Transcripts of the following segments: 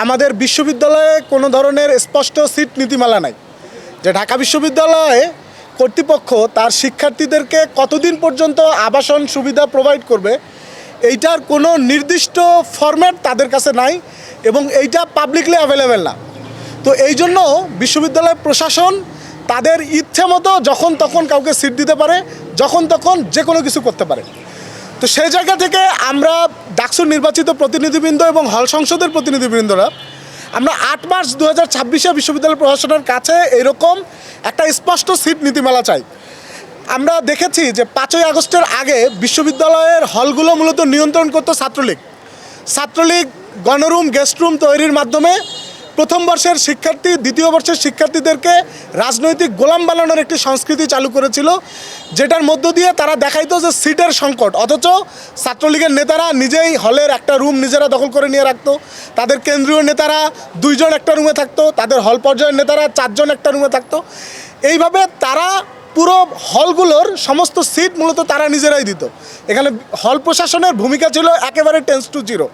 আমাদের বিশ্ববিদ্যালয়ে কোনো ধরনের স্পষ্ট সিট নীতিমালা নাই, যে ঢাকা বিশ্ববিদ্যালয়ে কর্তৃপক্ষ তার শিক্ষার্থীদেরকে কতদিন পর্যন্ত আবাসন সুবিধা প্রোভাইড করবে এইটার কোনো নির্দিষ্ট ফরম্যাট তাদের কাছে নাই এবং এইটা পাবলিকলি অ্যাভেলেবেল না। তো এই জন্য বিশ্ববিদ্যালয় প্রশাসন তাদের ইচ্ছে মতো যখন তখন কাউকে সিট দিতে পারে, যখন তখন যে কোনো কিছু করতে পারে। তো সেই জায়গা থেকে আমরা ডাকসুর নির্বাচিত প্রতিনিধিবৃন্দ এবং হল সংসদের প্রতিনিধিবৃন্দরা আমরা 8 মার্চ 2026-এ বিশ্ববিদ্যালয় প্রশাসনের কাছে এরকম একটা স্পষ্ট সিট নীতিমালা চাই। আমরা দেখেছি যে 5ই আগস্টের আগে বিশ্ববিদ্যালয়ের হলগুলো মূলত নিয়ন্ত্রণ করতো ছাত্রলীগ গণরুম গেস্ট রুম তৈরির মাধ্যমে প্রথম বর্ষের শিক্ষার্থী দ্বিতীয় বর্ষের শিক্ষার্থীদেরকে রাজনৈতিক গোলাম বানানোর একটি সংস্কৃতি চালু করেছিল, যেটার মধ্য দিয়ে তারা দেখাইতো যে সিটের সংকট, অথচ ছাত্রলীগের নেতারা নিজেই হলের একটা রুম নিজেরা দখল করে নিয়ে রাখতো, তাদের কেন্দ্রীয় নেতারা 2 জন একটা রুমে থাকতো, তাদের হল পর্যায়ের নেতারা 4 জন একটা রুমে থাকতো। এইভাবে তারা পুরো হলগুলোর সমস্ত সিট মূলত তারা নিজেরাই দিত। এখানে হল প্রশাসনের ভূমিকা ছিল একেবারে 10-0।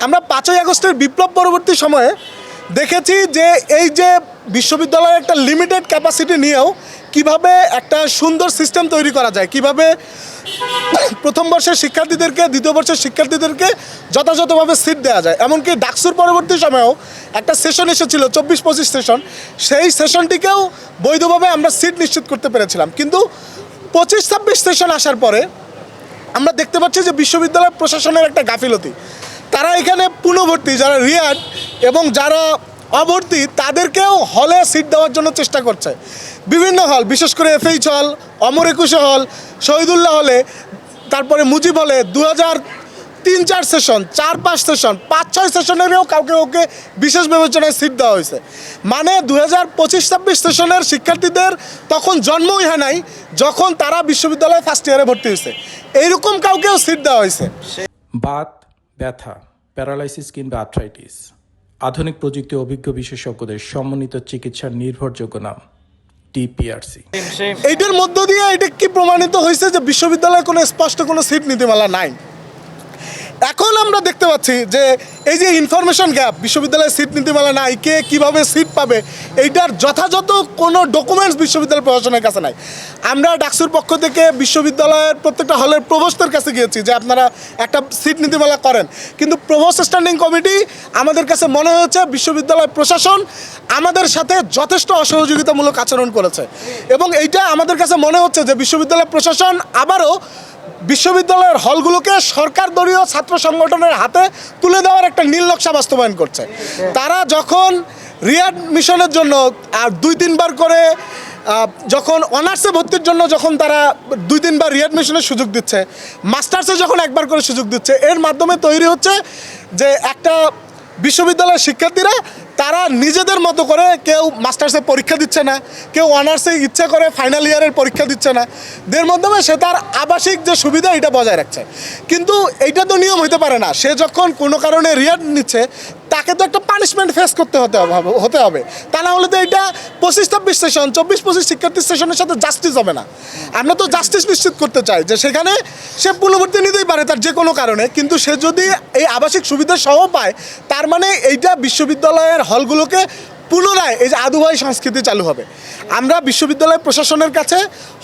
আমরা 5ই আগস্টের বিপ্লব পরবর্তী সময়ে দেখেছি যে এই যে বিশ্ববিদ্যালয়ের একটা লিমিটেড ক্যাপাসিটি নিয়েও কিভাবে একটা সুন্দর সিস্টেম তৈরি করা যায়, কিভাবে প্রথম বর্ষের শিক্ষার্থীদেরকে দ্বিতীয় বর্ষের শিক্ষার্থীদেরকে যথাযথভাবে সিট দেওয়া যায়। এমনকি ডাকসুর পরবর্তী সময়েও একটা সেশন এসেছিল 24-25 সেশন, সেই সেশনটিকেও বৈধভাবে আমরা সিট নিশ্চিত করতে পেরেছিলাম। কিন্তু 25-26 সেশন আসার পরে আমরা দেখতে পাচ্ছি যে বিশ্ববিদ্যালয় প্রশাসনের একটা গাফিলতি। তারা এখানে পুনঃভর্তি যারা রিয়াড এবং যারা অভর্তি তাদেরকেও হলে সিট দেওয়ার জন্য চেষ্টা করছে। বিভিন্ন হল, বিশেষ করে FH হল, অমর একুশে হল, শহীদুল্লাহ হলে, তারপরে মুজিব হলে 2003-4 সেশন, 4-5 সেশন, 5-6 সেশনেরও কাউকে বিশেষ বিবেচনায় সিট দেওয়া হয়েছে। মানে 2025-26 সেশনের শিক্ষার্থীদের তখন জন্মই হয় নাই যখন তারা বিশ্ববিদ্যালয়ে ফার্স্ট ইয়ারে ভর্তি হয়েছে, এইরকম কাউকেও সিট দেওয়া হয়েছে। বাত ব্যথা, প্যারালাইসিস কিংবা আর্থ্রাইটিস, আধুনিক প্রযুক্তি অভিজ্ঞ বিশেষজ্ঞদের সমন্বিত চিকিৎসার নির্ভরযোগ্য নাম DPRC। এইটার মধ্য দিয়ে এটা কি প্রমাণিত হয়েছে যে বিশ্ববিদ্যালয়ে কোনো স্পষ্ট কোনো সিট নীতিমালা নাই। এখন আমরা দেখতে পাচ্ছি যে এই যে ইনফরমেশন গ্যাপ, বিশ্ববিদ্যালয়ে সিট নীতিমালা নাই, কে কীভাবে সিট পাবে এইটার যথাযথ কোনো ডকুমেন্টস বিশ্ববিদ্যালয় প্রশাসনের কাছে নাই। আমরা ডাকসুর পক্ষ থেকে বিশ্ববিদ্যালয়ের প্রত্যেকটা হলের প্রভোস্টের কাছে গিয়েছি যে আপনারা একটা সিট নীতিমালা করেন, কিন্তু প্রভোস্ট স্ট্যান্ডিং কমিটি আমাদের কাছে মনে হয়েছে বিশ্ববিদ্যালয় প্রশাসন আমাদের সাথে যথেষ্ট অসহযোগিতামূলক আচরণ করেছে এবং এইটা আমাদের কাছে মনে হচ্ছে যে বিশ্ববিদ্যালয় প্রশাসন আবারও বিশ্ববিদ্যালয়ের হলগুলোকে সরকার দলীয় ছাত্র সংগঠনের হাতে তুলে দেওয়ার একটা নীল নকশা বাস্তবায়ন করছে। তারা যখন রিঅ্যাডমিশনের জন্য আর 2-3 বার করে যখন অনার্সে ভর্তির জন্য যখন তারা 2-3 বার রিঅ্যাডমিশনের সুযোগ দিচ্ছে, মাস্টার্সে যখন একবার করে সুযোগ দিচ্ছে, এর মাধ্যমে তৈরি হচ্ছে যে একটা বিশ্ববিদ্যালয়ের শিক্ষার্থীরা তারা নিজেদের মতো করে কেউ মাস্টার্সে পরীক্ষা দিচ্ছে না, কেউ অনার্সে ইচ্ছে করে ফাইনাল ইয়ারের পরীক্ষা দিচ্ছে না, এর মাধ্যমে সে তার আবাসিক যে সুবিধা এটা বজায় রাখছে। কিন্তু এইটা তো নিয়ম হতে পারে না। সে যখন কোনো কারণে রিয়াড নিচ্ছে তাকে তো একটা পানিশমেন্ট ফেস করতে হতে হবে, তা না হলে তো এটা 25-26 সেশন 24-25 শিক্ষার্থীর সেশনের সাথে জাস্টিস হবে না। আমরা তো জাস্টিস নিশ্চিত করতে চাই যে সেখানে সে পুনর্ভর্তি নিতেই পারে তার যে কোনো কারণে, কিন্তু সে যদি এই আবাসিক সুবিধা সহ পায় তার মানে এইটা বিশ্ববিদ্যালয়ের হলগুলোকে পুনরায় এই যে আদুভাই সংস্কৃতি চালু হবে। আমরা বিশ্ববিদ্যালয় প্রশাসনের কাছে,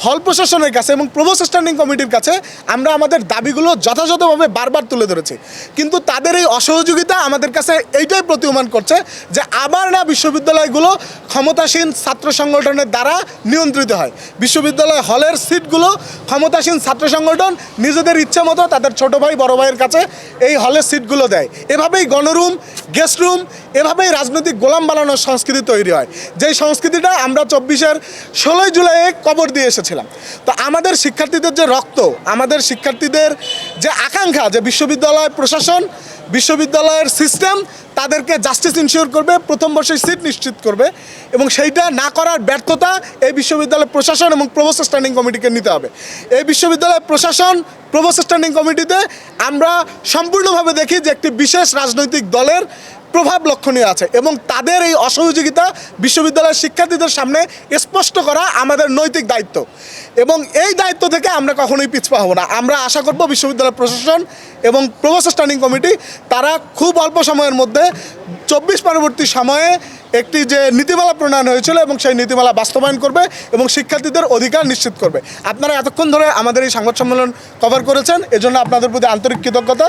হল প্রশাসনের কাছে এবং প্রভোস্ট স্ট্যান্ডিং কমিটির কাছে আমরা আমাদের দাবিগুলো যথাযথভাবে বারবার তুলে ধরেছি, কিন্তু তাদের এই অসহযোগিতা আমাদের কাছে এইটাই প্রতীয়মান করছে যে আবার না বিশ্ববিদ্যালয়গুলো ক্ষমতাসীন ছাত্র সংগঠনের দ্বারা নিয়ন্ত্রিত হয়। বিশ্ববিদ্যালয় হলের সিটগুলো ক্ষমতাসীন ছাত্র সংগঠন নিজেদের ইচ্ছে মতো তাদের ছোটো ভাই বড় ভাইয়ের কাছে এই হলের সিটগুলো দেয়। এভাবেই গণরুম গেস্ট রুম, এভাবেই রাজনৈতিক গোলাম বানানোর সংস্কৃতি তৈরি হয়, যেই সংস্কৃতিটা আমরা 24-এর 16 জুলাইয়ে কবর দিয়ে এসেছিলাম। তো আমাদের শিক্ষার্থীদের যে রক্ত, আমাদের শিক্ষার্থীদের যে আকাঙ্ক্ষা যে বিশ্ববিদ্যালয় প্রশাসন, বিশ্ববিদ্যালয়ের সিস্টেম তাদেরকে জাস্টিস ইনশিওর করবে, প্রথম বর্ষে সিট নিশ্চিত করবে, এবং সেইটা না করার ব্যর্থতা এই বিশ্ববিদ্যালয় প্রশাসন এবং প্রভোস্ট স্ট্যান্ডিং কমিটিকে নিতে হবে। এই বিশ্ববিদ্যালয় প্রশাসন প্রভোস্ট স্ট্যান্ডিং কমিটিতে আমরা সম্পূর্ণভাবে দেখি যে একটি বিশেষ রাজনৈতিক দলের প্রভাব লক্ষণীয় আছে এবং তাদের এই অসহযোগিতা বিশ্ববিদ্যালয়ের শিক্ষার্থীদের সামনে স্পষ্ট করা আমাদের নৈতিক দায়িত্ব এবং এই দায়িত্ব থেকে আমরা কখনোই পিছপা হব না। আমরা আশা করব বিশ্ববিদ্যালয় প্রশাসন এবং প্রভোস্ট স্ট্যান্ডিং কমিটি তারা খুব অল্প সময়ের মধ্যে 24 পরবর্তী সময়ে একটি যে নীতিমালা প্রণয়ন হয়েছিল এবং সেই নীতিমালা বাস্তবায়ন করবে এবং শিক্ষার্থীদের অধিকার নিশ্চিত করবে। আপনারা এতক্ষণ ধরে আমাদের এই সংবাদ সম্মেলন কভার করেছেন, এজন্য আপনাদের প্রতি আন্তরিক কৃতজ্ঞতা।